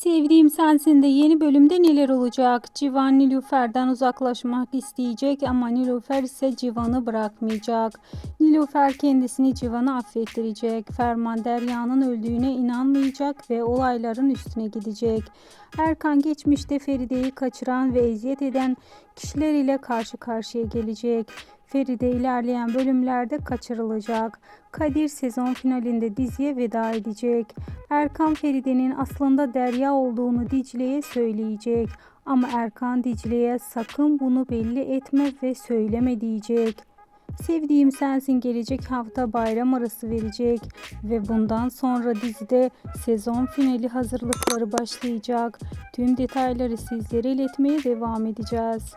Sevdiğim Sensin de yeni bölümde neler olacak? Civan Nilüfer'den uzaklaşmak isteyecek ama Nilüfer ise Civan'ı bırakmayacak. Nilüfer kendisini Civan'a affettirecek. Ferman Derya'nın öldüğüne inanmayacak ve olayların üstüne gidecek. Erkan geçmişte Feride'yi kaçıran ve eziyet eden kişiler ile karşı karşıya gelecek. Feride ilerleyen bölümlerde kaçırılacak. Kadir sezon finalinde diziye veda edecek. Erkan Feride'nin aslında Derya olduğunu Dicle'ye söyleyecek. Ama Erkan Dicle'ye sakın bunu belli etme ve söyleme diyecek. Sevdiğim Sensin gelecek hafta bayram arası verecek ve bundan sonra dizide sezon finali hazırlıkları başlayacak. Tüm detayları sizlere iletmeye devam edeceğiz.